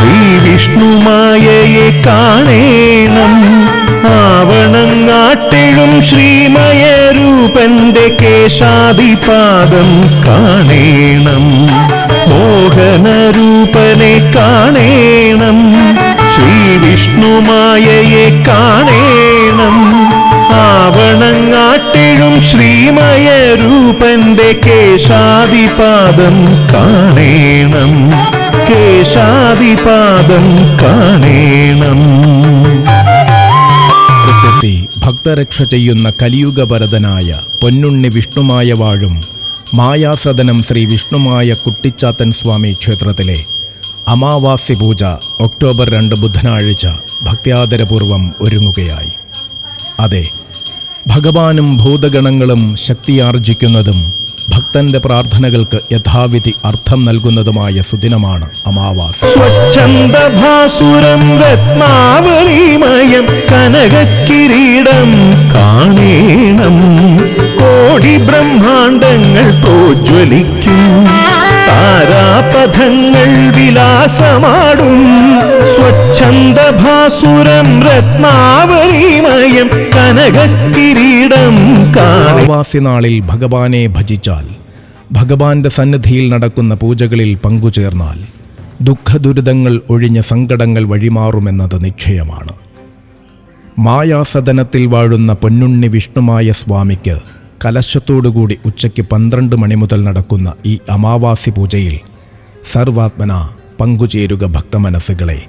ശ്രീ വിഷ്ണുമായയെ കാണേണം. ആവണങ്ങാട്ടിഴും ശ്രീമയരൂപന്റെ കേശാദിപാദം കാണേണം. മോഹനരൂപനെ കാണേണം. ശ്രീ വിഷ്ണുമായയെ കാണേണം. ആവണങ്ങാട്ടിഴും ശ്രീമയരൂപന്റെ കേശാദിപാദം കാണേണം. കേശാദിപാദം കാണേണം. ഭക്തരക്ഷ ചെയ്യുന്ന കലിയുഗവരദനായ പൊന്നുണ്ണി വിഷ്ണുമായ വാഴും മായാസദനം ശ്രീ വിഷ്ണുമായ കുട്ടിച്ചാത്തൻ സ്വാമി ക്ഷേത്രത്തിലെ അമാവാസ്യ പൂജ ഒക്ടോബർ 2 ബുധനാഴ്ച ഭക്ത്യാദരപൂർവം ഒരുങ്ങുകയായി. അതെ, ഭഗവാനും ഭൂതഗണങ്ങളും ശക്തിയാർജിക്കുന്നതും ഭക്തന്റെ പ്രാർത്ഥനകൾക്ക് യഥാവിധി അർത്ഥം നൽകുന്നതുമായ സുദിനമാണ് അമാവാസ്യ. സ്വച്ഛന്ദഭാസുരം രത്നാവലിമയം കനകക്കിരീടം കാണേണം. കോടി ബ്രഹ്മാണ്ടങ്ങൾ പ്രോജ്വലിക്കും. താരാപഥങ്ങൾ വിലാസമാടും. സ്വച്ഛന്ദഭാസുരം രത്നാവലിമയം കനകക്കിരീടം അമാവാസ്യ നാളിൽ ഭഗവാനെ ഭജിച്ചാൽ, ഭഗവാന്റെ സന്നിധിയിൽ നടക്കുന്ന പൂജകളിൽ പങ്കുചേർന്നാൽ ദുഃഖദുരിതങ്ങൾ ഒഴിഞ്ഞ സങ്കടങ്ങൾ വഴിമാറുമെന്നത് നിശ്ചയമാണ്. മായാസദനത്തിൽ വാഴുന്ന പൊന്നുണ്ണി വിഷ്ണുമായ സ്വാമിക്ക് കലശത്തോടുകൂടി ഉച്ചയ്ക്ക് 12 മണി മുതൽ നടക്കുന്ന ഈ അമാവാസ്യ പൂജയിൽ സർവാത്മന പങ്കുചേരുക ഭക്തമനസ്സുകളെ.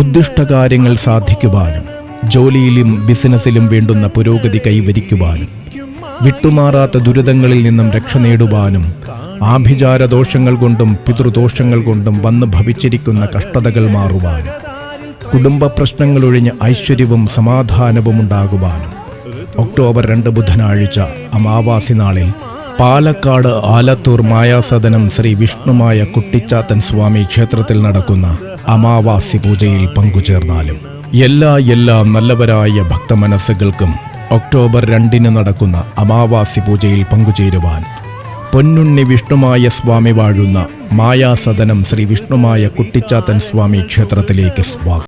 ഉദ്ദിഷ്ടകാര്യങ്ങൾ സാധിക്കുവാനും ജോലിയിലും ബിസിനസ്സിലും വേണ്ടുന്ന പുരോഗതി കൈവരിക്കുവാനും വിട്ടുമാറാത്ത ദുരിതങ്ങളിൽ നിന്നും രക്ഷ നേടുവാനും ആഭിചാരദോഷങ്ങൾ കൊണ്ടും പിതൃദോഷങ്ങൾ കൊണ്ടും വന്നു ഭവിച്ചിരിക്കുന്ന കഷ്ടതകൾ മാറുവാനും കുടുംബ പ്രശ്നങ്ങളൊഴിഞ്ഞ് ഐശ്വര്യവും സമാധാനവും ഉണ്ടാകുവാനും ഒക്ടോബർ 2 ബുധനാഴ്ച അമാവാസി നാളിൽ പാലക്കാട് ആലത്തൂർ മായാസദനം ശ്രീ വിഷ്ണുമായ കുട്ടിച്ചാത്തൻ സ്വാമി ക്ഷേത്രത്തിൽ നടക്കുന്ന അമാവാസ്യ പൂജയിൽ പങ്കുചേർന്നാലും എല്ലാ നല്ലവരായ ഭക്തമനസ്സുകൾക്കും ഒക്ടോബർ 2 നടക്കുന്ന അമാവാസ്യ പൂജയിൽ പങ്കുചേരുവാൻ പൊന്നുണ്ണി വിഷ്ണുമായ സ്വാമി വാഴുന്ന മായാസദനം ശ്രീ വിഷ്ണുമായ കുട്ടിച്ചാത്തൻ സ്വാമി ക്ഷേത്രത്തിലേക്ക് സ്വാഗതം.